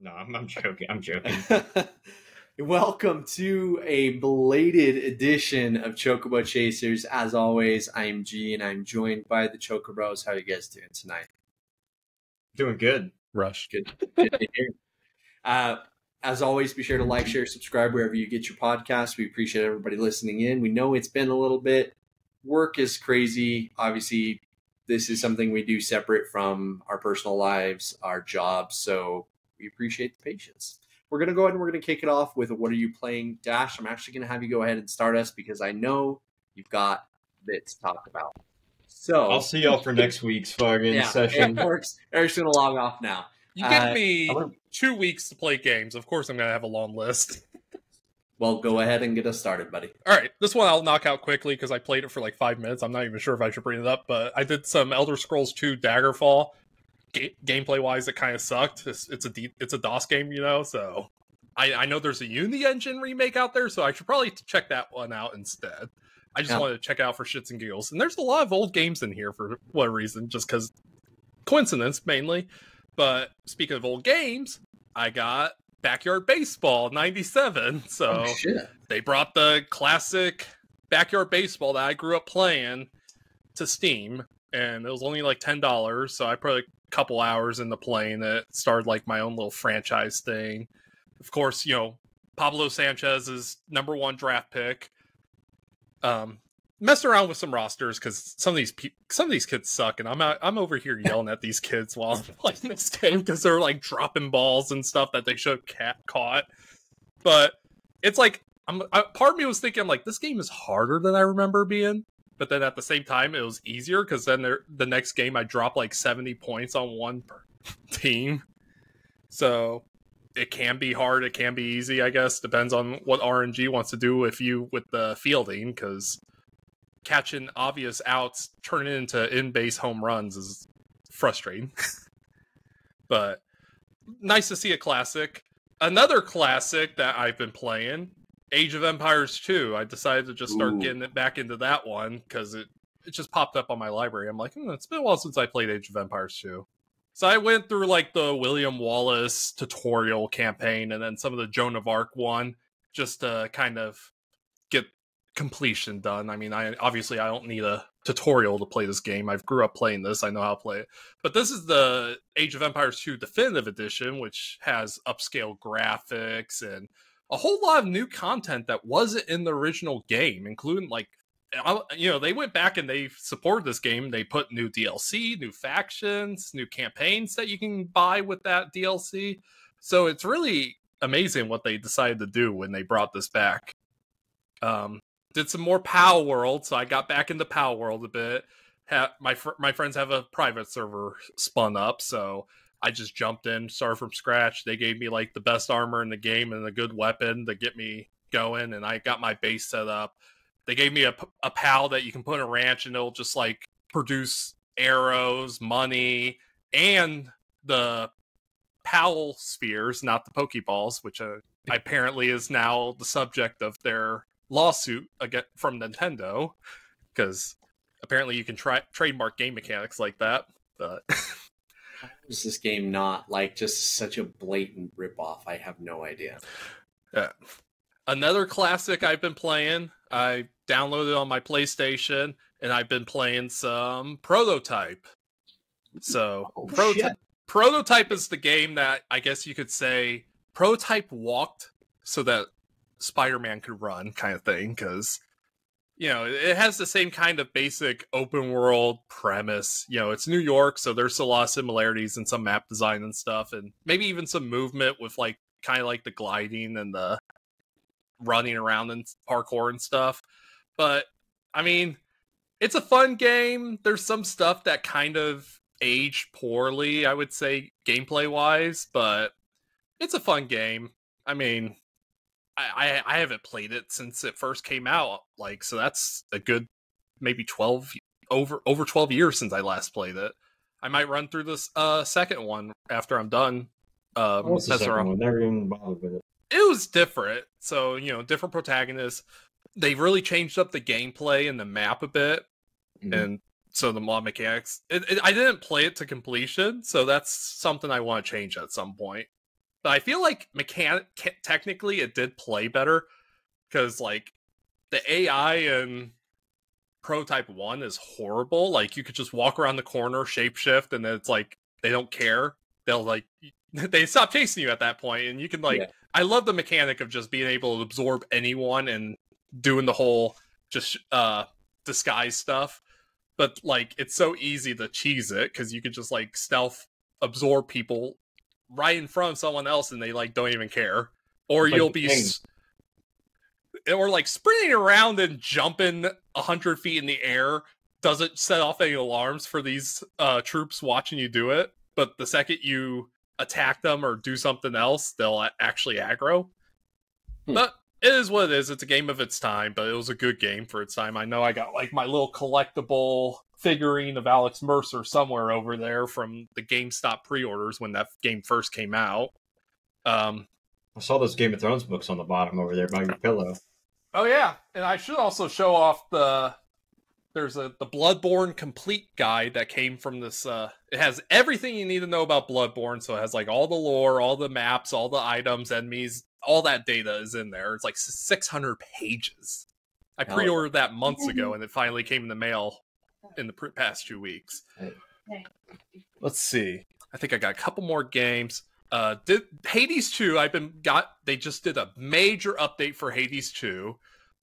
No, I'm joking. I'm joking. Welcome to a belated edition of Chocobo Chasers. As always, I'm G, and I'm joined by the Chocobros. How are you guys doing tonight? Doing good. Rush. Good to hear. As always, be sure to like, share, subscribe wherever you get your podcast. We appreciate everybody listening in. We know it's been a little bit. Work is crazy. Obviously, this is something we do separate from our personal lives, our jobs. So we appreciate the patience. We're going to go ahead and we're going to kick it off with what are you playing? Dash, I'm actually going to have you go ahead and start us because I know you've got bits to talk about. So I'll see y'all for next week's fucking session. Eric's going to log off now. You give me 2 weeks to play games. Of course, I'm going to have a long list. Well, go ahead and get us started, buddy. All right, this one I'll knock out quickly because I played it for like 5 minutes. I'm not even sure if I should bring it up, but I did some Elder Scrolls 2 Daggerfall. Gameplay-wise, it kind of sucked. It's a DOS game, you know, so I know there's a Unity Engine remake out there, so I should probably check that one out instead. I just wanted to check it out for shits and giggles. And there's a lot of old games in here for what reason, just because coincidence, mainly. But speaking of old games, I got Backyard Baseball 97. So they brought the classic Backyard Baseball that I grew up playing to Steam, and it was only like $10. So I put a couple hours into playing it, started like my own little franchise thing. Of course, you know, Pablo Sanchez is #1 draft pick. Messed around with some rosters because some of these kids suck, and I'm over here yelling at these kids while I'm playing this game because they're like dropping balls and stuff that they should have caught. But it's like part of me was thinking, I'm like, this game is harder than I remember being. But then at the same time, it was easier because then the next game I dropped like 70 points on one team. So it can be hard, it can be easy, I guess. Depends on what RNG wants to do with the fielding, because catching obvious outs, turning into in-base home runs is frustrating. But nice to see a classic. Another classic that I've been playing, Age of Empires 2. I decided to just start getting it back into that one because it just popped up on my library. I'm like, it's been a while since I played Age of Empires 2. So I went through like the William Wallace tutorial campaign and then some of the Joan of Arc one just to kind of get completion done. I mean, I don't need a tutorial to play this game. I grew up playing this. I know how to play it. But this is the Age of Empires 2 Definitive Edition, which has upscale graphics and a whole lot of new content that wasn't in the original game, including like, you know, they went back and they supported this game. They put new DLC, new factions, new campaigns that you can buy with that DLC. So it's really amazing what they decided to do when they brought this back. Did some more POW World, so I got back into POW World a bit. My friends have a private server spun up, so I just jumped in, started from scratch. They gave me like the best armor in the game and a good weapon to get me going, and I got my base set up. They gave me a POW that you can put in a ranch, and it'll just like produce arrows, money, and the POW spheres, not the Pokeballs, which apparently is now the subject of their lawsuit from Nintendo, because apparently you can trademark game mechanics like that. But how is this game not like just such a blatant ripoff? I have no idea. Another classic I've been playing, I downloaded on my PlayStation, and I've been playing some Prototype. So Prototype is the game that I guess you could say Prototype walked so that Spider-Man could run, kind of thing, because, you know, it has the same kind of basic open world premise. You know, it's New York, so there's a lot of similarities in some map design and stuff, and maybe even some movement with like kind of like the gliding and the running around and parkour and stuff. But I mean, it's a fun game. There's some stuff that kind of aged poorly, I would say, gameplay wise, but it's a fun game. I mean, I haven't played it since it first came out, like, so that's a good maybe over 12 years since I last played it. I might run through this second one after I'm done. What's the second one? Never even bothered with it. It was different. So, you know, different protagonists. They really changed up the gameplay and the map a bit. Mm-hmm. And so the mod mechanics. I didn't play it to completion, so that's something I want to change at some point. But I feel like technically it did play better because like the AI in Prototype 1 is horrible. Like you could just walk around the corner, shapeshift, and then it's like they don't care. They'll like they stop chasing you at that point, and you can like I love the mechanic of just being able to absorb anyone and doing the whole just disguise stuff. But like it's so easy to cheese it because you could just like stealth absorb people right in front of someone else and they like don't even care. Or like you'll be or like sprinting around and jumping 100 feet in the air doesn't set off any alarms for these troops watching you do it. But the second you attack them or do something else, they'll actually aggro. But it is what it is. It's a game of its time, but it was a good game for its time. I know I got like my little collectible figurine of Alex Mercer somewhere over there from the GameStop pre-orders when that game first came out. I saw those Game of Thrones books on the bottom over there by your pillow. Oh yeah, and I should also show off there's the Bloodborne complete guide that came from this. It has everything you need to know about Bloodborne, so it has like all the lore, all the maps, all the items, enemies, all that data is in there. It's like 600 pages. I pre-ordered that months ago, and it finally came in the mail in the past 2 weeks. Let's see. I think I got a couple more games. Did Hades 2, they just did a major update for Hades 2.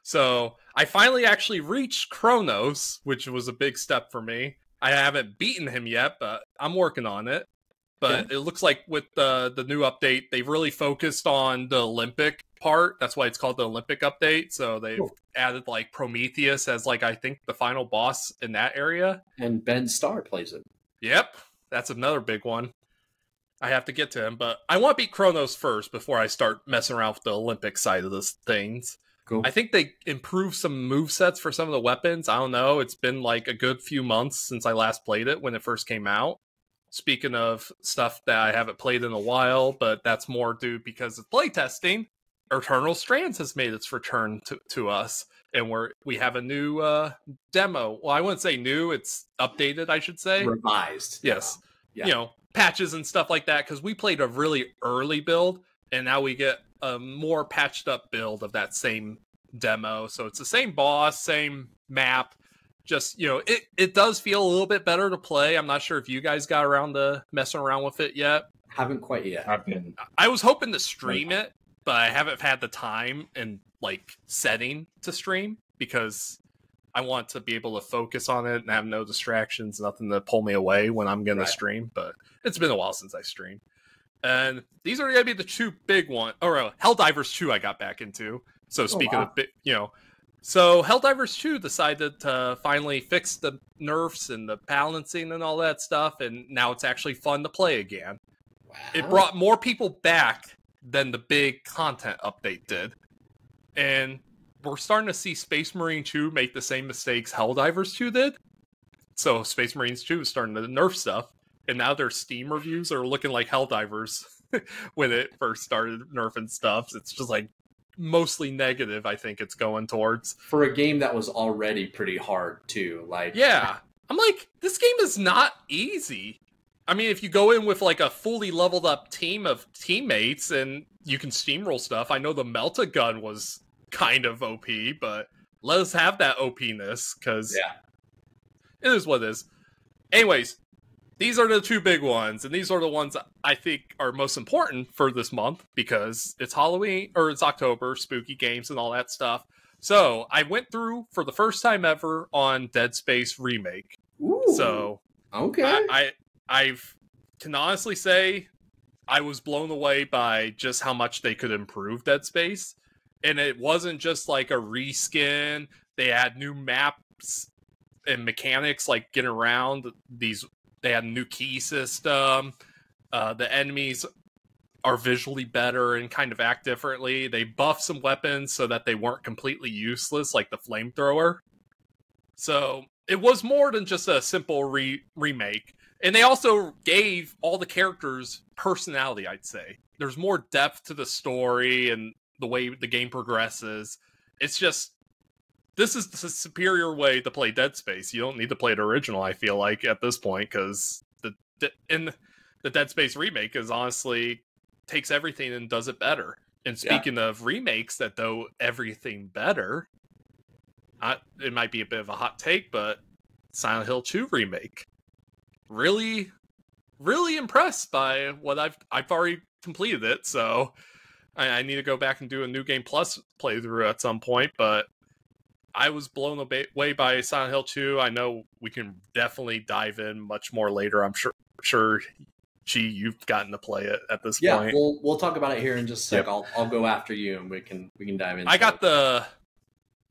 So I finally actually reached Kronos, which was a big step for me. I haven't beaten him yet, but I'm working on it. But it looks like with the new update, they've really focused on the Olympic part. That's why it's called the Olympic update. So they've added like Prometheus as like I think the final boss in that area. And Ben Starr plays it. Yep, that's another big one. I have to get to him, but I want to beat Kronos first before I start messing around with the Olympic side of this things. Cool. I think they improved some movesets for some of the weapons. I don't know. It's been like a good few months since I last played it when it first came out. Speaking of stuff that I haven't played in a while, but that's more due because of playtesting. Eternal Strands has made its return to us, and we have a new demo. Well, I wouldn't say new; it's updated, I should say. Revised. Yes. Yeah. You know, patches and stuff like that, because we played a really early build, and now we get a more patched up build of that same demo. So it's the same boss, same map. Just, you know, it does feel a little bit better to play. I'm not sure if you guys got around to messing around with it yet. Haven't quite yet. I was hoping to stream it, but I haven't had the time and like setting to stream because I want to be able to focus on it and have no distractions, nothing to pull me away when I'm going to stream. But it's been a while since I streamed. And these are going to be the two big ones. Or Helldivers 2 I got back into. So speaking of, you know, so Helldivers 2 decided to finally fix the nerfs and the balancing and all that stuff, and now it's actually fun to play again. Wow. It brought more people back than the big content update did. And we're starting to see Space Marine 2 make the same mistakes Helldivers 2 did. So Space Marines 2 is starting to nerf stuff, and now their Steam reviews are looking like Helldivers when it first started nerfing stuff. It's just like mostly negative, I think it's going towards. For a game that was already pretty hard, too. Like, yeah. I'm like, this game is not easy. I mean, if you go in with like a fully leveled up team of teammates and you can steamroll stuff, I know the Melta gun was kind of OP, but let us have that OP-ness, because it is what it is. Anyways, these are the two big ones, and these are the ones I think are most important for this month because it's Halloween, or it's October, spooky games and all that stuff. So I went through for the first time ever on Dead Space Remake. Ooh, so I can honestly say I was blown away by just how much they could improve Dead Space. And it wasn't just like a reskin. They had new maps and mechanics like getting around these. They had a new key system. The enemies are visually better and kind of act differently. They buffed some weapons so that they weren't completely useless, like the flamethrower. So it was more than just a simple remake. And they also gave all the characters personality, I'd say. There's more depth to the story and the way the game progresses. It's just, this is the superior way to play Dead Space. You don't need to play the original, I feel like, at this point, because the Dead Space remake is honestly takes everything and does it better. And speaking of remakes that do everything better, it might be a bit of a hot take, but Silent Hill 2 remake. Really, really impressed by what I've already completed it, so I need to go back and do a New Game Plus playthrough at some point, but I was blown away by Silent Hill 2. I know we can definitely dive in much more later. I'm sure G, you've gotten to play it at this point. Yeah, we'll talk about it here in just a sec. Yep. I'll go after you and we can dive in. I got the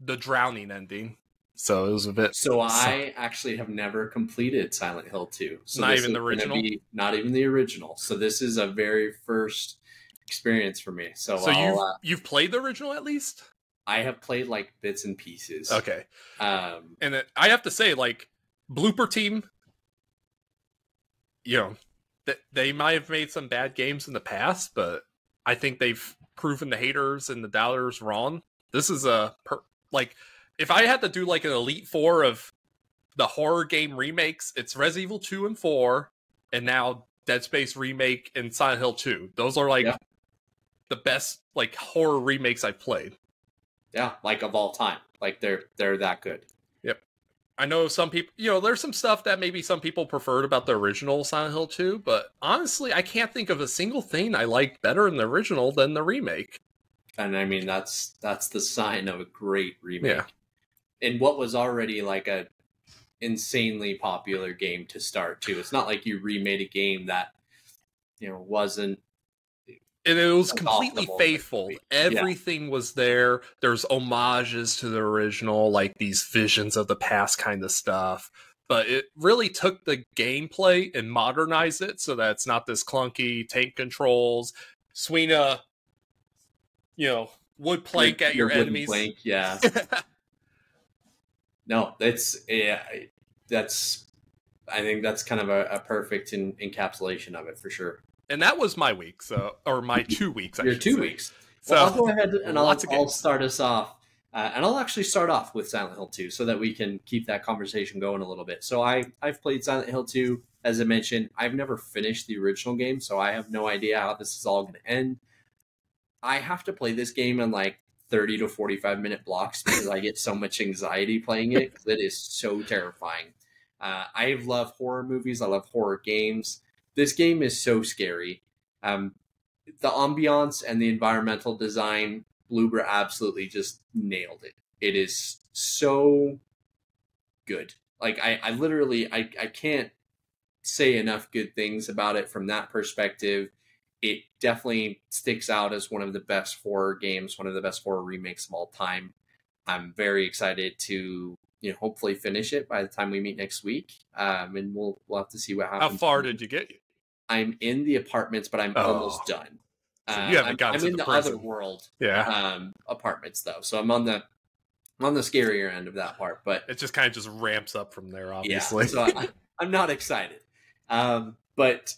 drowning ending, so it was a bit. So I actually have never completed Silent Hill 2. So not even the original. Not even the original. So this is a very first experience for me. So you've played the original at least? I have played like bits and pieces. Okay. And I have to say, like, Blooper Team, you know, they might have made some bad games in the past, but I think they've proven the haters and the doubters wrong. This is like, if I had to do like an Elite Four of the horror game remakes, it's Resident Evil 2 and 4, and now Dead Space remake and Silent Hill 2. Those are like the best like horror remakes I've played. Yeah, like of all time. Like they're that good. Yep. I know some people, you know, there's some stuff that maybe some people preferred about the original Silent Hill 2, but honestly, I can't think of a single thing I like better in the original than the remake. And I mean, that's the sign of a great remake. Yeah. In what was already like a insanely popular game to start too. It's not like you remade a game that, you know, wasn't. And it was completely faithful. Everything was there. There's homages to the original, like these visions of the past kind of stuff. But it really took the gameplay and modernized it so that it's not this clunky tank controls, swing a, you know, wood plank at your enemies. Plank, yeah. No, I think that's kind of a perfect encapsulation of it for sure. And that was my week, or my 2 weeks. Your 2 weeks. So I'll go ahead and I'll start us off. And I'll actually start off with Silent Hill 2 so that we can keep that conversation going a little bit. So I've played Silent Hill 2, as I mentioned. I've never finished the original game, so I have no idea how this is all going to end. I have to play this game in like 30 to 45 minute blocks because I get so much anxiety playing it because it is so terrifying. I love horror movies. I love horror games. This game is so scary. The ambiance and the environmental design, Bloober absolutely just nailed it. It is so good. Like I literally can't say enough good things about it from that perspective. It definitely sticks out as one of the best horror games, one of the best horror remakes of all time. I'm very excited to, you know, hopefully finish it by the time we meet next week. And we'll have to see what happens. How far did you get? I'm in the apartments, but I'm almost done. So you haven't gotten to I'm in the prison. other world Yeah. Apartments though. So I'm on the scarier end of that part, but it just kind of just ramps up from there, obviously. Yeah, so I'm not excited. But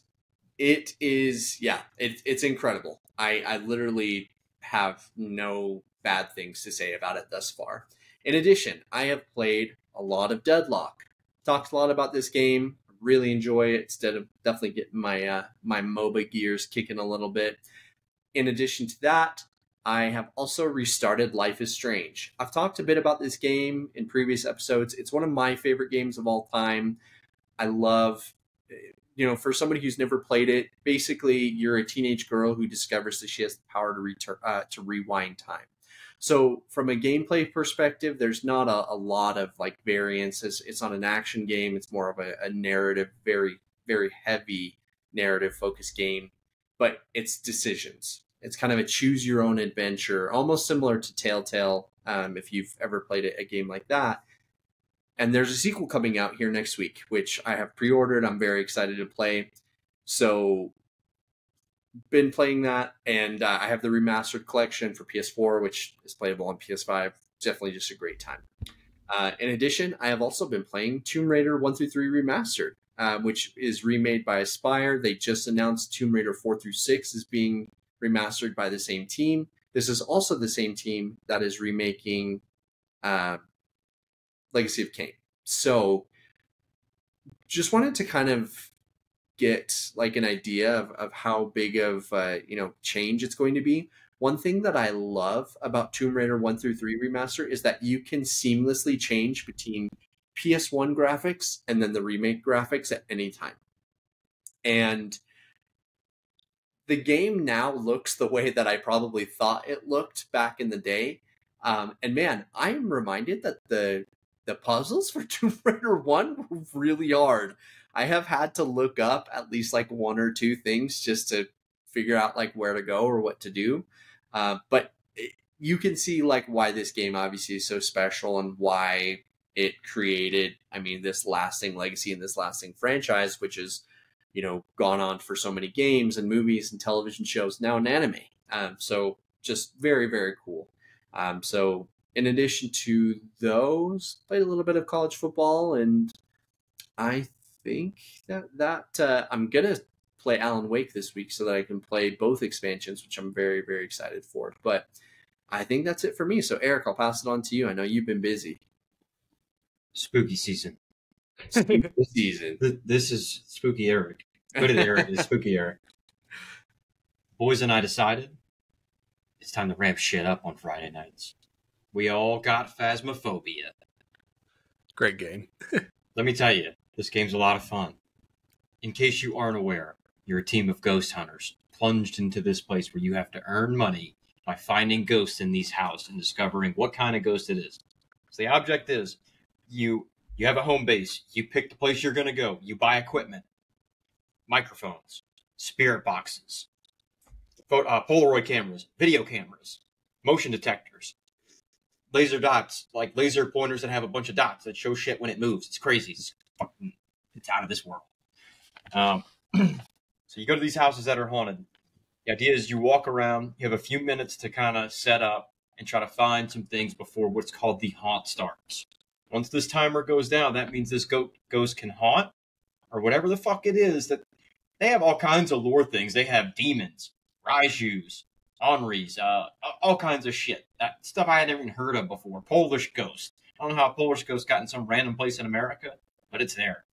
it is, it's incredible. I literally have no bad things to say about it thus far. In addition, I have played a lot of Deadlock. Talked a lot about this game. Really enjoy it. Instead of definitely getting my my MOBA gears kicking a little bit. In addition to that, I have also restarted Life is Strange. I've talked a bit about this game in previous episodes. It's one of my favorite games of all time. I love, you know, for somebody who's never played it, basically you're a teenage girl who discovers that she has the power to rewind time. So from a gameplay perspective, there's not a lot of like variance. It's not an action game. It's more of a narrative, very, very heavy narrative focused game, but it's decisions. It's kind of a choose your own adventure, almost similar to Telltale. If you've ever played a game like that. And there's a sequel coming out here next week, which I have pre-ordered. I'm very excited to play. So been playing that, and I have the remastered collection for PS4, which is playable on PS5. Definitely just a great time. In addition, I have also been playing Tomb Raider 1 through 3 Remastered, which is remade by Aspyr. They just announced Tomb Raider 4 through 6 is being remastered by the same team. This is also the same team that is remaking Legacy of Kain. So just wanted to kind of get like an idea of how big of change it's going to be. One thing that I love about Tomb Raider 1 through 3 remaster is that you can seamlessly change between PS1 graphics and then the remake graphics at any time. And the game now looks the way that I probably thought it looked back in the day. And man, I am reminded that the puzzles for Tomb Raider 1 were really hard. I have had to look up at least like one or two things just to figure out like where to go or what to do. But you can see like why this game obviously is so special and why it created, this lasting legacy and this lasting franchise, which is, gone on for so many games and movies and television shows, now an anime. So just very, very cool. So in addition to those, played a little bit of college football, and I think that I'm going to play Alan Wake this week so that I can play both expansions, which I'm very, very excited for. But I think that's it for me. So Eric, I'll pass it on to you. I know you've been busy. Spooky season. Spooky season. This is Spooky Eric. Put it Eric. It's Spooky Eric. Boys and I decided it's time to ramp shit up on Friday nights. We all got Phasmophobia. Great game. Let me tell you, this game's a lot of fun. In case you aren't aware, you're a team of ghost hunters plunged into this place where you have to earn money by finding ghosts in these houses and discovering what kind of ghost it is. So the object is, you have a home base. You pick the place you're going to go. You buy equipment, microphones, spirit boxes, Polaroid cameras, video cameras, motion detectors, laser dots, like laser pointers that have a bunch of dots that show shit when it moves. It's crazy. It's out of this world. So you go to these houses that are haunted. The idea is you walk around. You have a few minutes to kind of set up and try to find some things before what's called the haunt starts. Once this timer goes down, that means this ghost can haunt, or whatever the fuck it is. That they have all kinds of lore things. They have demons, Raijus, Henris, all kinds of shit. That stuff I had never even heard of before. Polish ghost. I don't know how a Polish ghost got in some random place in America, but it's there.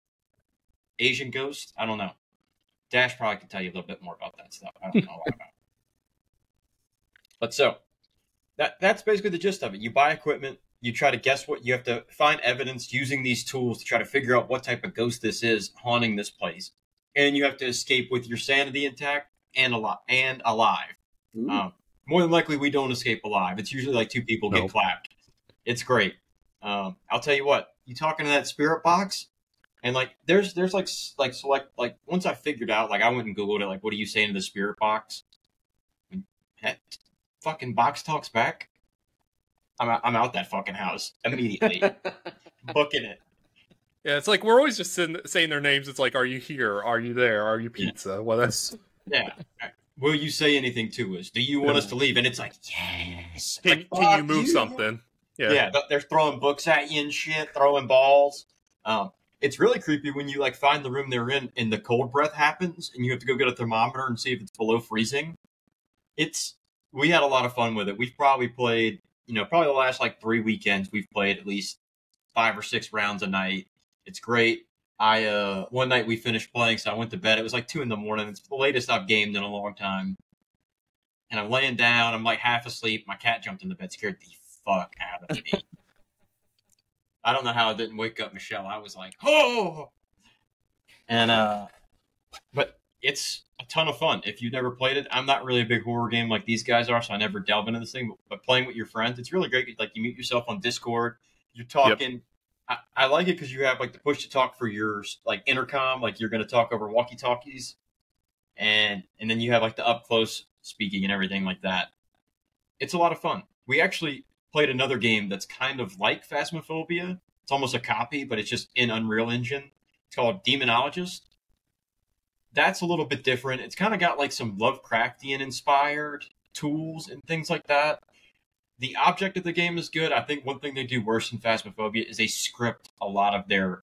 Asian ghost? I don't know. Dash probably can tell you a little bit more about that stuff. I don't know about it. But so, that's basically the gist of it. You buy equipment. You try to guess what you have to find evidence using these tools to try to figure out what type of ghost this is haunting this place, and you have to escape with your sanity intact and alive. More than likely, we don't escape alive. It's usually like two people get clapped. It's great. I'll tell you what. You talk into that spirit box, and like there's like select like once I figured out, like I went and Googled it, like what are you saying to the spirit box? That fucking box talks back. I'm out that fucking house immediately. Booking it. Yeah, it's like we're always just saying their names. It's like, are you here? Are you there? Are you pizza? Yeah. Well, that's... Yeah. Will you say anything to us? Do you want us to leave? And it's like, yes. Can you move something? Yeah, they're throwing books at you and shit, throwing balls. It's really creepy when you like find the room they're in and the cold breath happens and you have to go get a thermometer and see if it's below freezing. We had a lot of fun with it. We've probably played, probably the last like 3 weekends, we've played at least 5 or 6 rounds a night. It's great. One night we finished playing, so I went to bed. It was like 2 a.m. It's the latest I've gamed in a long time. And I'm laying down. I'm like half asleep. My cat jumped in the bed, scared the fuck out of me. I don't know how I didn't wake up Michelle. I was like, oh! And, but it's a ton of fun. If you've never played it, I'm not really a big horror game like these guys are, so I never delve into this thing. But playing with your friends, it's really great. Like, you meet yourself on Discord. You're talking. Yep. I like it because you have like the push to talk for your like intercom, like you're going to talk over walkie-talkies, and then you have like the up close speaking and everything like that. It's a lot of fun. We actually played another game that's kind of like Phasmophobia. It's almost a copy, but it's just in Unreal Engine. It's called Demonologist. That's a little bit different. It's kind of got like some Lovecraftian inspired tools and things like that. The object of the game is good. I think one thing they do worse than Phasmophobia is they script a lot of their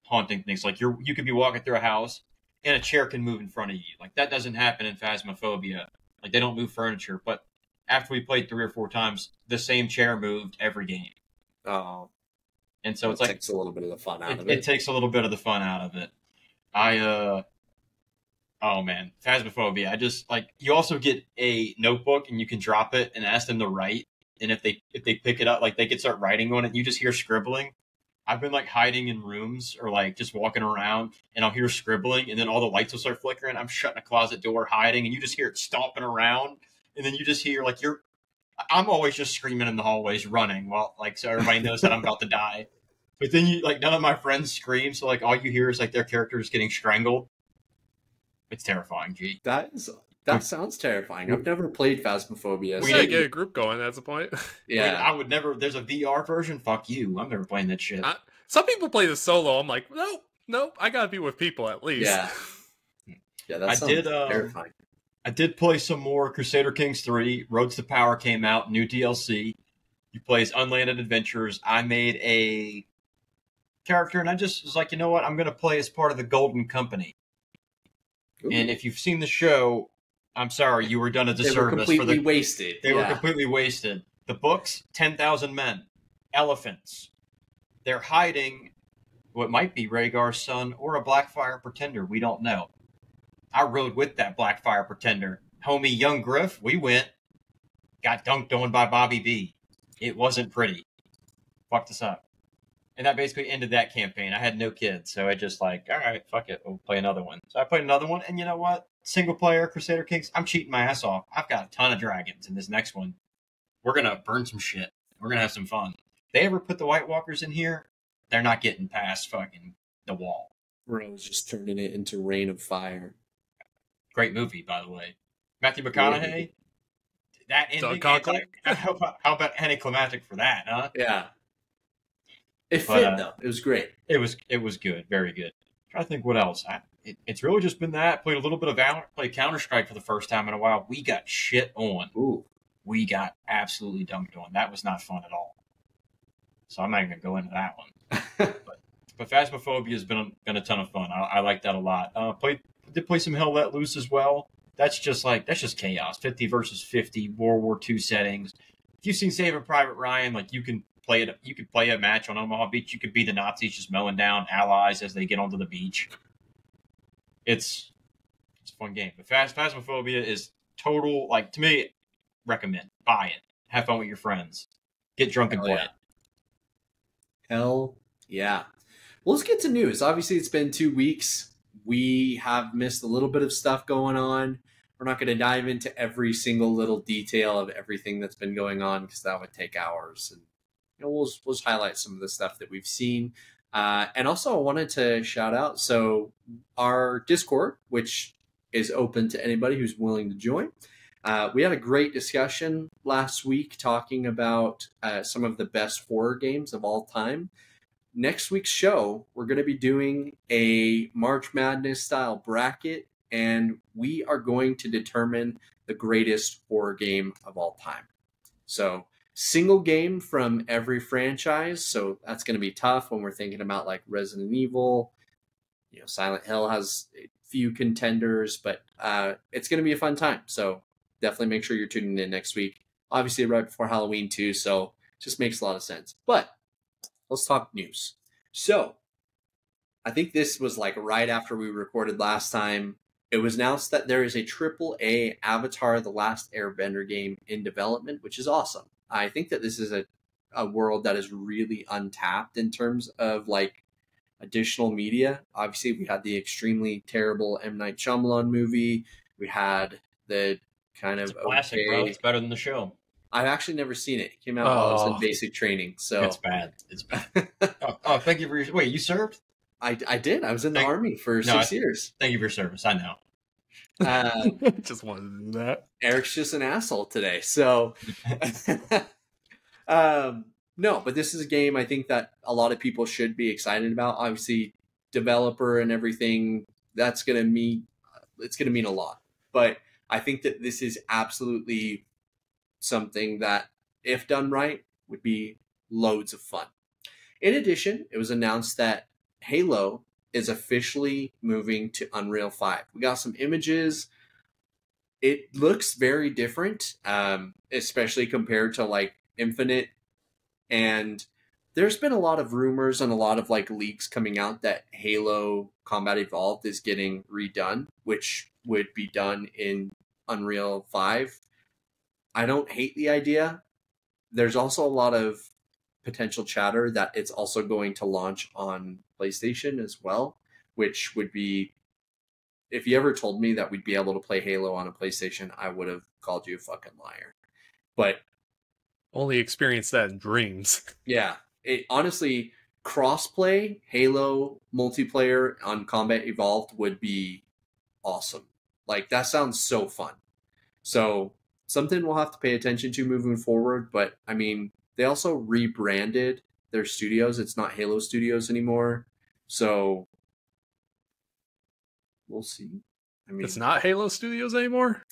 haunting things. Like you could be walking through a house and a chair can move in front of you. Like that doesn't happen in Phasmophobia. Like they don't move furniture. But after we played 3 or 4 times, the same chair moved every game. Oh. And so it's like... It takes a little bit of the fun out of it. It takes a little bit of the fun out of it. Oh man, Phasmophobia. I just like you also get a notebook and you can drop it and ask them to write. And if they pick it up, like they could start writing on it. And you just hear scribbling. I've been like hiding in rooms or like just walking around and I'll hear scribbling and then all the lights will start flickering. I'm shutting a closet door, hiding, and you just hear it stomping around. And then you just hear like I'm always just screaming in the hallways, running while like so everybody knows that I'm about to die. But then you like none of my friends scream, so like all you hear is like their characters getting strangled. It's terrifying, G. That sounds terrifying. I've never played Phasmophobia. We so- gotta get a group going. That's the point. yeah. I would never. There's a VR version. Fuck you. I'm never playing that shit. Some people play this solo. I'm like, nope. I gotta be with people at least. Yeah. Yeah, that sounds terrifying. I did play some more Crusader Kings 3. Roads to Power came out, new DLC. You play as Unlanded Adventurers. I made a character, and I just was like, you know what? I'm going to play as part of the Golden Company. Ooh. And if you've seen the show, I'm sorry, you were done a disservice. They were completely wasted. They were completely wasted. The books, 10,000 men, elephants. They're hiding what might be Rhaegar's son or a Blackfire pretender. We don't know. I rode with that Blackfire pretender. Homie Young Griff, we went. Got dunked on by Bobby B. It wasn't pretty. Fucked us up. And that basically ended that campaign. I had no kids, so I just like, all right, fuck it. We'll play another one. So I played another one, and you know what? Single player Crusader Kings, I'm cheating my ass off. I've got a ton of dragons in this next one. We're going to burn some shit. We're going to have some fun. If they ever put the White Walkers in here, they're not getting past fucking the wall. Rose just turning it into Rain of Fire. Great movie, by the way. Matthew McConaughey. That ending. How about anticlimactic for that, huh? Yeah. It fit though. It was great. It was good, very good. I'm trying to think what else. It's really just been that. Played a little bit of Valorant. Played Counter-Strike for the first time in a while. We got shit on. Ooh. We got absolutely dunked on. That was not fun at all. So I'm not even gonna go into that one. but Phasmophobia has been a ton of fun. I like that a lot. Did play some Hell Let Loose as well. That's just chaos. 50 versus 50 World War II settings. If you've seen Saving Private Ryan, like you can play it. You could play a match on Omaha Beach. You could be the Nazis just mowing down allies as they get onto the beach. It's a fun game. But Phasmophobia is total, like, to me, recommend. Buy it. Have fun with your friends. Get drunk and play it. Hell yeah. Well, let's get to news. Obviously, it's been 2 weeks. We have missed a little bit of stuff going on. We're not going to dive into every single little detail of everything that's been going on because that would take hours. And we'll just highlight some of the stuff that we've seen. And also, I wanted to shout out, so our Discord, which is open to anybody who's willing to join. We had a great discussion last week talking about some of the best horror games of all time. Next week's show, we're going to be doing a March Madness style bracket, and we are going to determine the greatest horror game of all time. So single game from every franchise. So that's going to be tough when we're thinking about like Resident Evil. Silent Hill has a few contenders, but it's going to be a fun time. So definitely make sure you're tuning in next week. Obviously right before Halloween too. So it just makes a lot of sense. But let's talk news. So I think this was like right after we recorded last time. It was announced that there is a AAA Avatar The Last Airbender game in development, which is awesome. I think that this is a world that is really untapped in terms of like additional media. Obviously, we had the extremely terrible M. Night Shyamalan movie. We had the kind of classic, bro. It's better than the show. I've actually never seen it. It came out while I was in basic training. So it's bad. It's bad. Thank you for your... Wait, you served? I did. I was in the Army for 6 years. Thank you for your service. I know. Just wanted to do that. Eric's just an asshole today. So, no, but this is a game I think that a lot of people should be excited about. Obviously, developer and everything, it's going to mean a lot. But I think that this is absolutely something that, if done right, would be loads of fun. In addition, it was announced that Halo is officially moving to Unreal 5. We got some images. It looks very different, especially compared to like Infinite. And there's been a lot of rumors and a lot of like leaks coming out that Halo Combat Evolved is getting redone, which would be done in Unreal 5. I don't hate the idea. There's also a lot of potential chatter that it's also going to launch on PlayStation as well, which would be, if you ever told me that we'd be able to play Halo on a PlayStation, I would have called you a fucking liar. But Only experienced that in dreams. yeah, honestly, crossplay Halo multiplayer on Combat Evolved would be awesome. Like, that sounds so fun. So something we'll have to pay attention to moving forward. But I mean, they also rebranded their studios. It's not Halo Studios anymore. So we'll see. I mean, It's not Halo Studios anymore?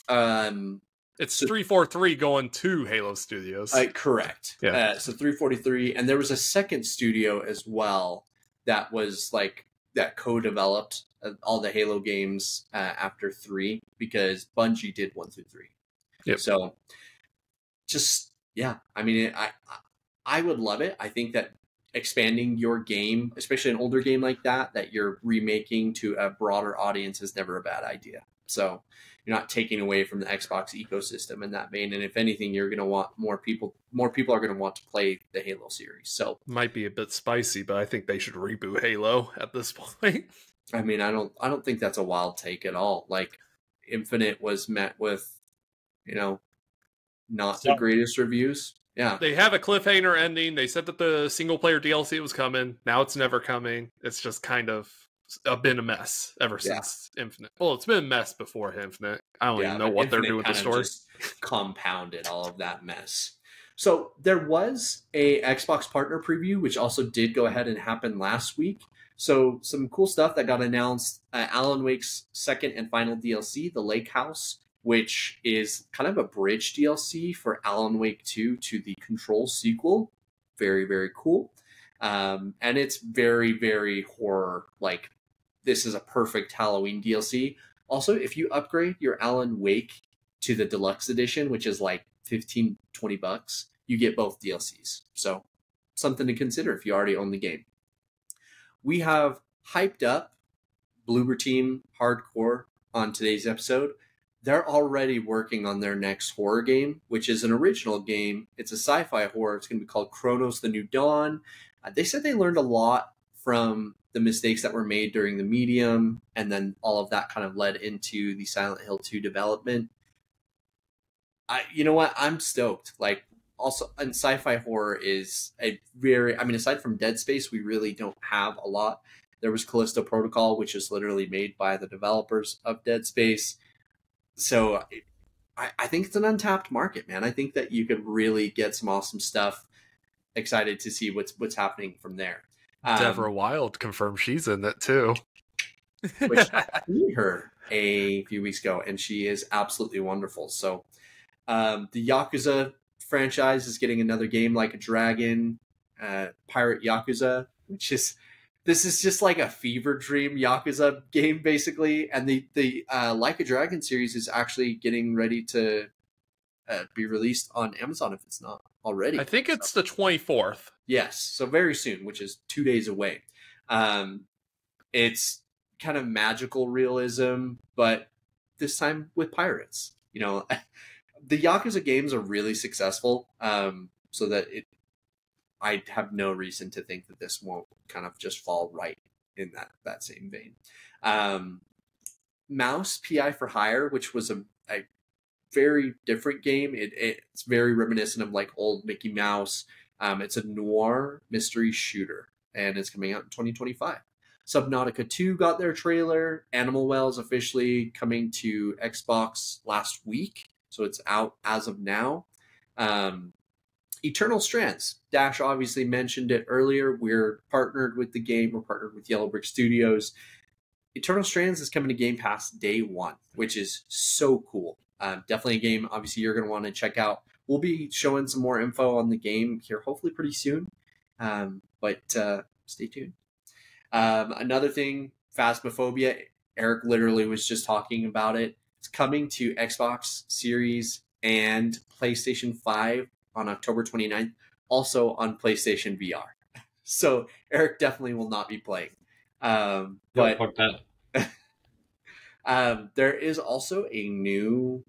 It's 343 going to Halo Studios. Correct. Yeah. So 343, and there was a second studio as well that was like that co-developed all the Halo games after 3, because Bungie did 1 through 3. Yep. So just, yeah, I mean, I would love it. I think that expanding your game, especially an older game like that you're remaking to a broader audience, is never a bad idea. So you're not taking away from the Xbox ecosystem in that vein. And if anything, you're going to want more people are going to want to play the Halo series. So might be a bit spicy, but I think they should reboot Halo at this point. I mean, I don't think that's a wild take at all. Like, Infinite was met with, not the greatest reviews. Yeah. They have a cliffhanger ending. They said that the single player DLC was coming. Now it's never coming. It's just kind of been a mess ever since Infinite. Well, it's been a mess before Infinite. I don't even know what they're doing with the story. Just compounded all of that mess. So there was a Xbox partner preview, which also did go ahead and happen last week. So some cool stuff that got announced. Alan Wake's second and final DLC, The Lake House, which is kind of a bridge DLC for Alan Wake 2 to the Control sequel. Very, very cool. And it's very, very horror. Like, this is a perfect Halloween DLC. Also, if you upgrade your Alan Wake to the deluxe edition, which is like $15, $20, you get both DLCs. So something to consider if you already own the game. We have hyped up Bloober Team Hardcore on today's episode. They're already working on their next horror game, which is an original game. It's a sci-fi horror. It's going to be called Chronos: The New Dawn. They said they learned a lot from the mistakes that were made during the Medium, and then all of that kind of led into the Silent Hill 2 development. You know what? I'm stoked. Like, also, and sci-fi horror is a very, I mean, aside from Dead Space, we really don't have a lot. There was Callisto Protocol, which is literally made by the developers of Dead Space. So I think it's an untapped market, man. I think that you could really get some awesome stuff. Excited to see what's happening from there. Deborah Wild confirmed she's in it too. Which I seen her a few weeks ago, and she is absolutely wonderful. So the Yakuza franchise is getting another game, Like a Dragon, Pirate Yakuza, this is just like a fever dream Yakuza game, basically. And the Like a Dragon series is actually getting ready to be released on Amazon if it's not already. I think it's the 24th. Yes, so very soon, which is 2 days away. It's kind of magical realism, but this time with pirates. The Yakuza games are really successful, so that I have no reason to think that this won't kind of just fall right in that same vein. Mouse PI for Hire, which was a very different game. It's very reminiscent of like old Mickey Mouse. It's a noir mystery shooter, and it's coming out in 2025. Subnautica 2 got their trailer. Animal Wells officially coming to Xbox last week, so it's out as of now. Eternal Strands. Dash obviously mentioned it earlier. We're partnered with the game. We're partnered with Yellow Brick Studios. Eternal Strands is coming to Game Pass day one, which is so cool. Definitely a game, obviously, you're going to want to check out. We'll be showing some more info on the game here, hopefully pretty soon. But stay tuned. Another thing, Phasmophobia. Eric literally was just talking about it. It's coming to Xbox Series and PlayStation 5 on October 29th. Also on PlayStation VR. So Eric definitely will not be playing. Fuck that. There is also a new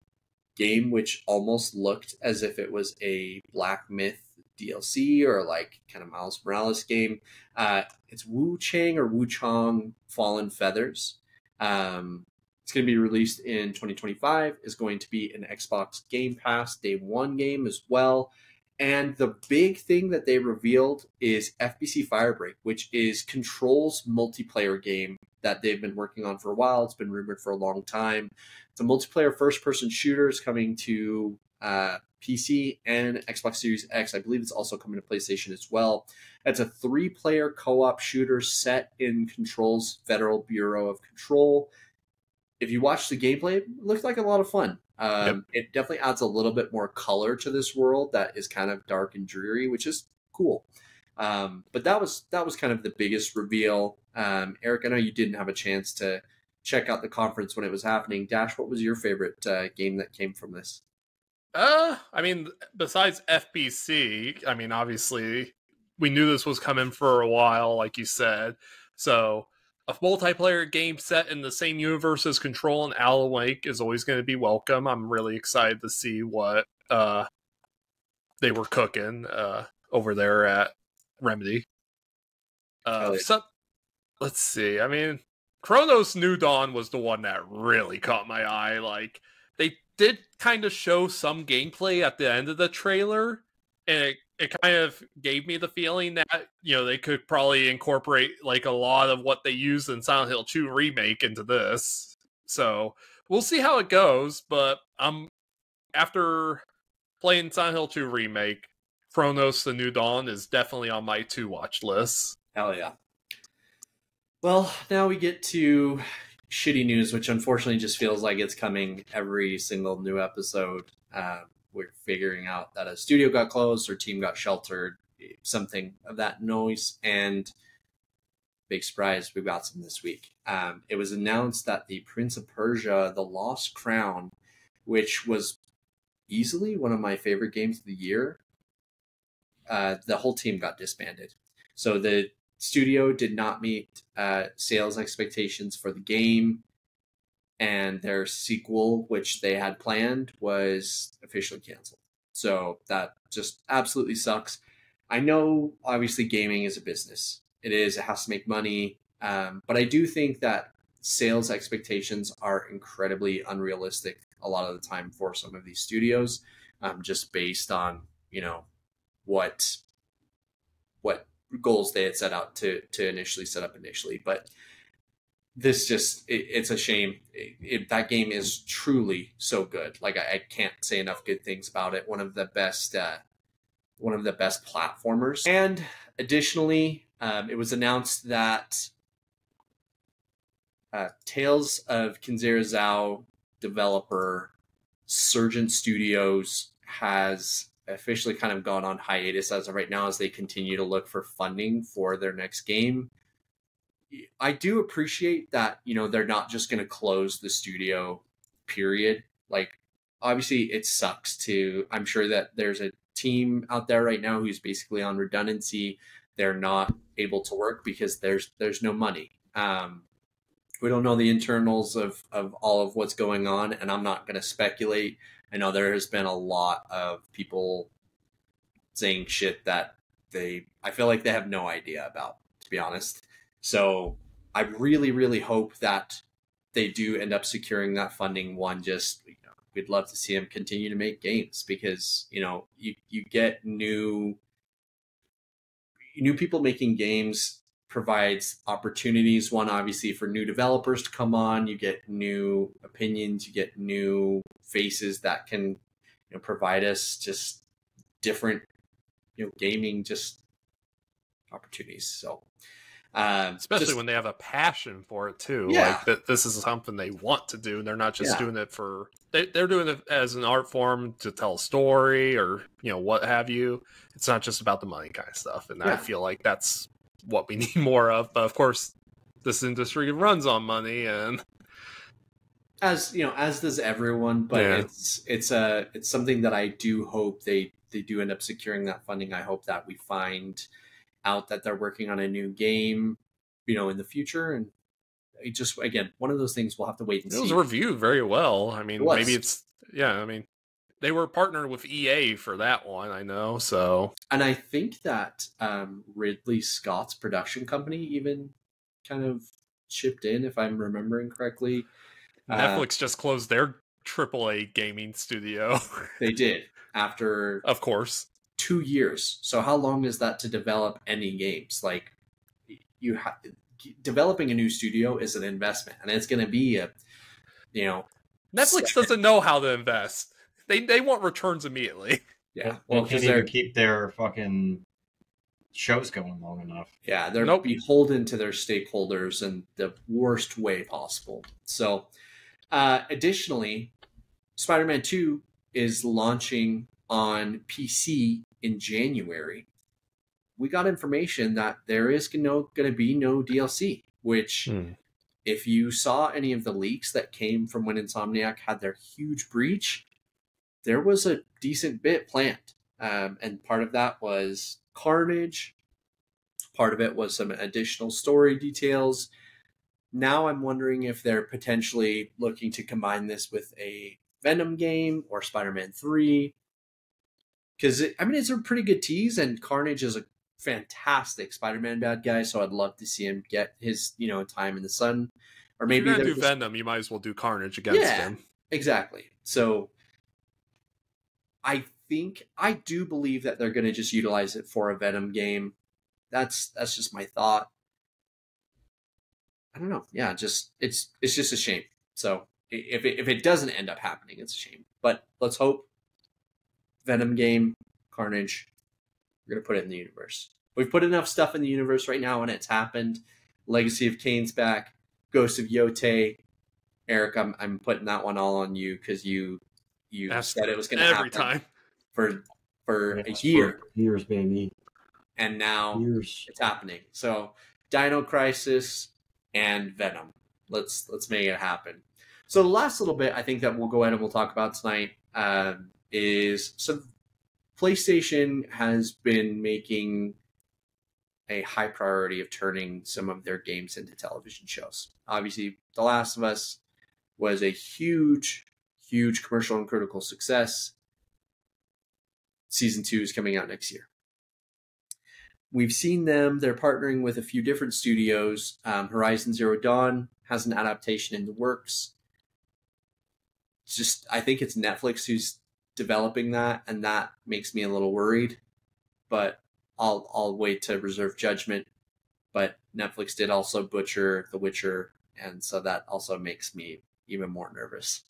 game which almost looked as if it was a Black Myth DLC or like kind of Miles Morales game. It's Wu Chang or Wu Chong Fallen Feathers. It's going to be released in 2025. Is going to be an Xbox Game Pass Day 1 game as well. And the big thing that they revealed is FBC Firebreak, which is Control's multiplayer game that they've been working on for a while. It's been rumored for a long time. It's a multiplayer first-person shooter. It's coming to PC and Xbox Series X. I believe it's also coming to PlayStation as well. It's a 3-player co-op shooter set in Control's Federal Bureau of Control. If you watch the gameplay, it looks like a lot of fun. It definitely adds a little bit more color to this world that is kind of dark and dreary, which is cool. But that was kind of the biggest reveal. Eric, I know you didn't have a chance to check out the conference when it was happening. Dash, what was your favorite game that came from this? I mean, besides FBC, I mean, obviously we knew this was coming for a while, like you said. So a multiplayer game set in the same universe as Control and Alan Wake is always going to be welcome. I'm really excited to see what they were cooking over there at Remedy. So, let's see. I mean, Chronos New Dawn was the one that really caught my eye. Like, they did kind of show some gameplay at the end of the trailer, and it kind of gave me the feeling that, you know, they could probably incorporate like a lot of what they used in Silent Hill 2 Remake into this. So we'll see how it goes, but after playing Silent Hill 2 Remake, Chronos the New Dawn is definitely on my to-watch list. Hell yeah. Well, now we get to shitty news, which unfortunately just feels like it's coming every single new episode. We're figuring out that a studio got closed or team got sheltered, something of that noise. And big surprise, we got some this week. It was announced that the Prince of Persia, The Lost Crown, which was easily one of my favorite games of the year, the whole team got disbanded. So the studio did not meet sales expectations for the game, and their sequel, which they had planned, was officially canceled. So that just absolutely sucks. I know, obviously, gaming is a business. It has to make money. But I do think that sales expectations are incredibly unrealistic a lot of the time for some of these studios, just based on, you know, what goals they had set out to initially set up initially. But this just, it's a shame. That game is truly so good. Like, I can't say enough good things about it. One of the best platformers. And additionally, it was announced that Tales of Kenzera Zhao developer Surgeon Studios has officially kind of gone on hiatus as of right now as they continue to look for funding for their next game. I do appreciate that, you know, they're not just going to close the studio, period. Like, obviously it sucks I'm sure that there's a team out there right now who's basically on redundancy. They're not able to work because there's no money. We don't know the internals of all of what's going on, and I'm not going to speculate. I know there has been a lot of people saying shit that I feel like they have no idea about, to be honest. So I really, really hope that they do end up securing that funding. One, just, you know, we'd love to see them continue to make games because, you know, you get new people making games provides opportunities. One, obviously, for new developers to come on. You get new opinions. You get new faces that can, you know, provide us just different, you know, gaming just opportunities. So. Especially when they have a passion for it too. Yeah. Like that, this is something they want to do. They're not just doing it for. They're doing it as an art form to tell a story or, you know, what have you. It's not just about the money kind of stuff. And I feel like that's what we need more of. But of course, this industry runs on money, and as you know, as does everyone. But it's something that I do hope they do end up securing that funding. I hope that we find out that they're working on a new game, in the future. And it just, again, one of those things we'll have to wait and see. It was reviewed very well. I mean, was. maybe it's, I mean, they were partnered with EA for that one, I know, so. And I think that Ridley Scott's production company even kind of chipped in, if I'm remembering correctly. Netflix just closed their AAA gaming studio. They did, after... Of course. 2 years. So how long is that to develop any games? Like, developing a new studio is an investment, and it's going to be a, Netflix doesn't know how to invest. They want returns immediately. Yeah, well, because they keep their fucking shows going long enough. Yeah, they're beholden to their stakeholders in the worst way possible. So, additionally, Spider-Man 2 is launching on PC in January. We got information that there is going to be no DLC, which if you saw any of the leaks that came from when Insomniac had their huge breach, there was a decent bit planned. And part of that was Carnage. Part of it was some additional story details. Now I'm wondering if they're potentially looking to combine this with a Venom game or Spider-Man 3. Because, it's a pretty good tease, and Carnage is a fantastic Spider-Man bad guy, so I'd love to see him get his, time in the sun. Or maybe if you're going to do Venom, you might as well do Carnage against him. Exactly. So I do believe that they're going to just utilize it for a Venom game. That's just my thought. I don't know. Yeah, it's just a shame. So if it doesn't end up happening, it's a shame. But let's hope. Venom game, Carnage. We're gonna put it in the universe. We've put enough stuff in the universe right now, and it's happened. Legacy of Kane's back. Ghost of Yote. Eric, I'm putting that one all on you because you said it was gonna happen every time for a year. Years, baby. And now it's happening. So Dino Crisis and Venom. Let's make it happen. So the last little bit I think that we'll go ahead and we'll talk about tonight is some PlayStation has been making a high priority of turning some of their games into television shows. Obviously, The Last of Us was a huge commercial and critical success. Season 2 is coming out next year. We've seen they're partnering with a few different studios. Horizon Zero Dawn has an adaptation in the works. I think it's Netflix who's developing that, and that makes me a little worried. But I'll wait to reserve judgment. But Netflix did also butcher The Witcher, and so that also makes me even more nervous.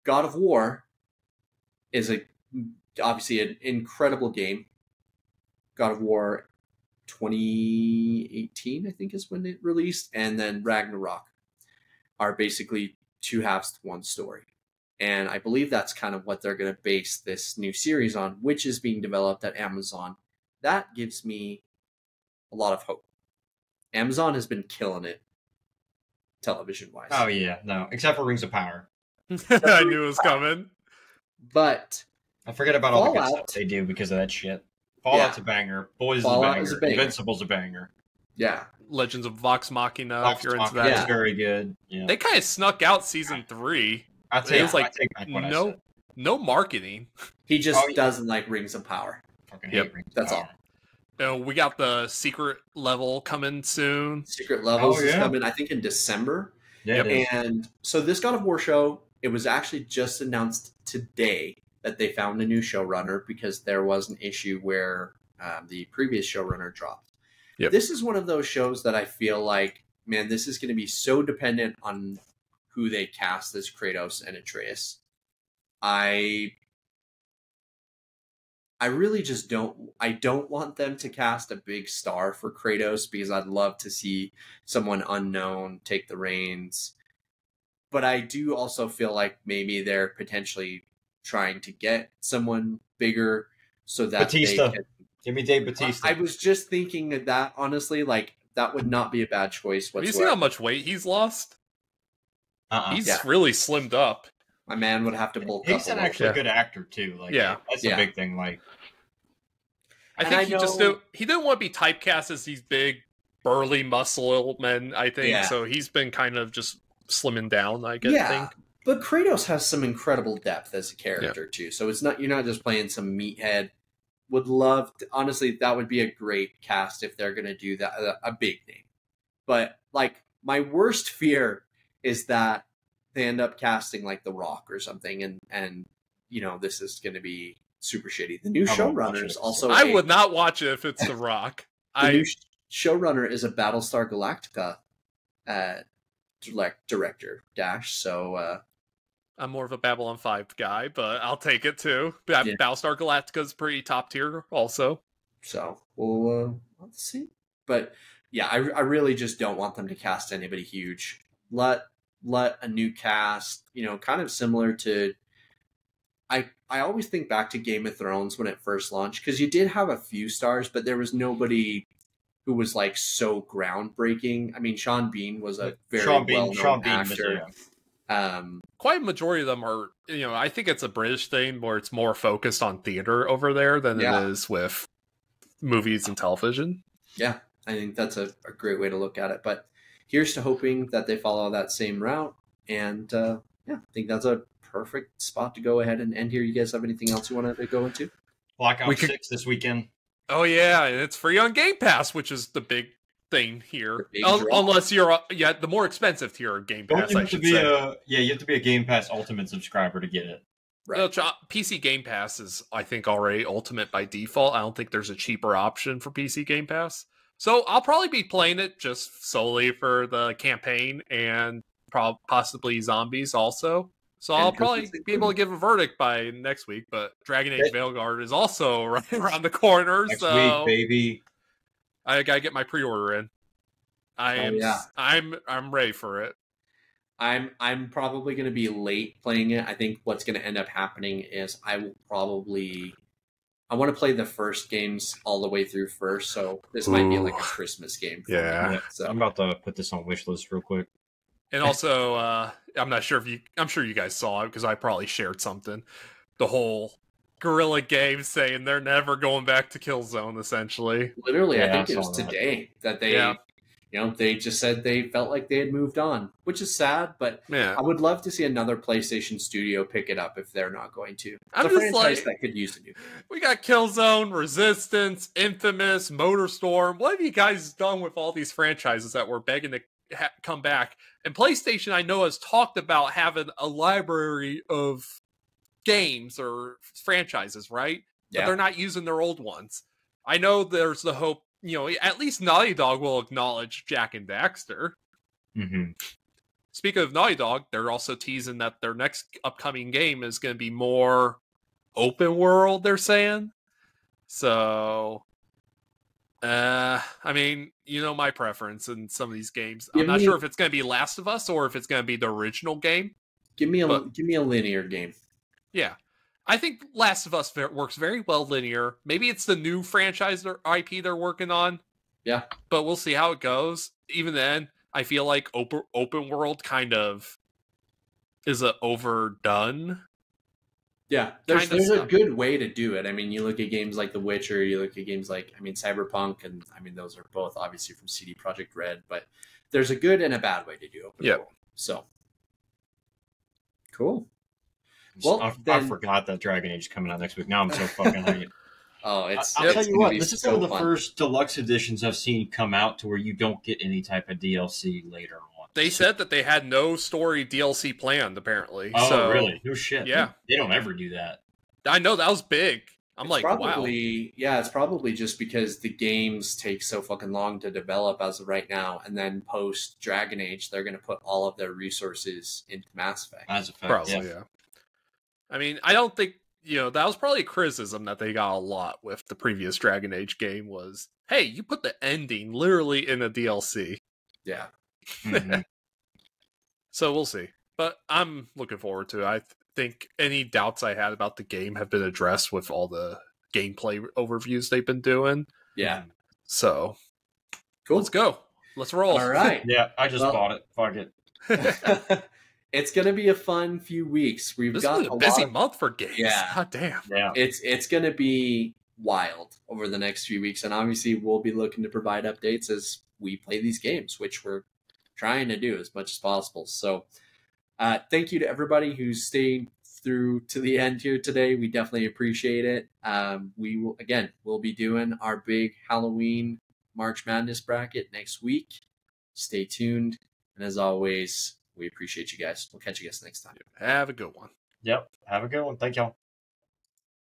God of War is obviously an incredible game. God of War 2018, I think, is when it released, and then Ragnarok are basically two halves to one story. And I believe that's kind of what they're going to base this new series on, which is being developed at Amazon. That gives me a lot of hope. Amazon has been killing it television-wise. Oh, yeah. No, except for Rings of Power. I knew it was coming. But I forget about all the good stuff they do because of that shit. Fallout's a banger. Boys is a banger. Invincible's a banger. Yeah. Legends of Vox Machina, if you're into that. Yeah, very good. Yeah. They kind of snuck out season 3. It was like no marketing. He just doesn't like Rings of Power. Fucking hate Rings of That's Power. all. We got the secret level coming soon. Secret Levels is coming, I think, in December. Yeah, and so this God of War show, it was actually just announced today that they found a new showrunner because there was an issue where the previous showrunner dropped. Yep. This is one of those shows that I feel like, man, this is going to be so dependent on who they cast as Kratos and Atreus. I really just don't want them to cast a big star for Kratos because I'd love to see someone unknown take the reins. But I do also feel like maybe they're potentially trying to get someone bigger so that Batista. They can... Give me Dave Batista. I was just thinking that honestly, like, that would not be a bad choice whatsoever. Have you seen how much weight he's lost? He's really slimmed up. My man would have to bulk up. He's an actually good actor too. Like, that's a big thing. Like, I And think I he just know- he didn't want to be typecast as these big, burly muscle men, I think. Yeah. So he's been kind of just slimming down, I think. But Kratos has some incredible depth as a character too. So it's not, you're not just playing some meathead. Would love to, honestly, that would be a great cast if they're going to do that, a big name. But like, my worst fear is that they end up casting like The Rock or something, and you know, this is going to be super shitty. The new showrunner is also I would not watch it if it's The Rock. the new showrunner is a Battlestar Galactica director Dash. So I'm more of a Babylon 5 guy, but I'll take it too. Battlestar Galactica's pretty top tier also. So we'll let's see. But yeah, I really just don't want them to cast anybody huge. Let a new cast, you know, kind of similar to, I always think back to Game of Thrones when it first launched, because you did have a few stars, but there was nobody who was like so groundbreaking. I mean, Sean Bean was a very well-known actor. Quite a majority of them are, you know, I think it's a British thing where it's more focused on theater over there than it is with movies and television. Yeah, I think that's a great way to look at it. But here's to hoping that they follow that same route. And I think that's a perfect spot to go ahead and end here. You guys have anything else you want to go into? Black Ops 6 this weekend. Oh, yeah, and it's free on Game Pass, which is the big thing here. Unless you're the more expensive tier of Game Pass, you have to be a Game Pass Ultimate subscriber to get it. Right. PC Game Pass is, I think, already Ultimate by default. I don't think there's a cheaper option for PC Game Pass. So I'll probably be playing it just solely for the campaign and possibly zombies also. So I'll probably be able to give a verdict by next week. But Dragon Age Veilguard is also right around the corner. Next so week, baby. I gotta get my pre-order in. I'm ready for it. I'm probably going to be late playing it. I think what's going to end up happening is I want to play the first games all the way through first. So this might be like a Christmas game. For me. So I'm about to put this on wishlist real quick. And also, I'm sure you guys saw it because I probably shared something. The whole Guerrilla Games saying they're never going back to Killzone, essentially. Literally, I think it was today that they, they just said they felt like they had moved on, which is sad, but I would love to see another PlayStation studio pick it up if they're not going to. It's a franchise that could use a new. We got Killzone, Resistance, Infamous, MotorStorm. What have you guys done with all these franchises that were begging to come back? And PlayStation, I know, has talked about having a library of games or franchises, right? But they're not using their old ones. I know there's the hope, at least Naughty Dog will acknowledge Jak and Daxter. Mm-hmm. Speaking of Naughty Dog, they're also teasing that their next upcoming game is going to be more open world, they're saying. So, I mean, my preference in some of these games. I'm not sure if it's going to be Last of Us or if it's going to be the original game. Give me a linear game. Yeah. I think Last of Us works very well linear. Maybe it's the new franchise or IP they're working on. Yeah. But we'll see how it goes. Even then, I feel like open world kind of is overdone. Yeah, there's a good way to do it. I mean, you look at games like The Witcher, you look at games like, Cyberpunk, and those are both obviously from CD Projekt Red, but there's a good and a bad way to do open world. So, cool. Well, I forgot that Dragon Age is coming out next week. Now I'm so fucking hyped. I'll tell you what, this is one of the first deluxe editions I've seen come out to where you don't get any type of DLC later on. They said that they had no story DLC planned, apparently. Oh, really? No shit. Yeah. They don't ever do that. I know, that was big. Wow. Yeah, it's probably just because the games take so fucking long to develop as of right now, and then post Dragon Age, they're going to put all of their resources into Mass Effect. Mass Effect, probably, yeah. I mean, I don't think, that was probably a criticism that they got a lot with the previous Dragon Age game was, hey, you put the ending literally in a DLC. Yeah. Mm-hmm. So we'll see. But I'm looking forward to it. I think any doubts I had about the game have been addressed with all the gameplay overviews they've been doing. Yeah. So, cool. Let's go. Let's roll. All right. Yeah, I just bought it. Fuck it. It's going to be a fun few weeks. We've got a busy month for games. Yeah. God damn. Yeah. It's going to be wild over the next few weeks. And obviously we'll be looking to provide updates as we play these games, which we're trying to do as much as possible. So thank you to everybody who stayed through to the end here today. We definitely appreciate it. We'll be doing our big Halloween March Madness bracket next week. Stay tuned. And as always, we appreciate you guys. We'll catch you guys next time. Have a good one. Yep. Have a good one. Thank y'all.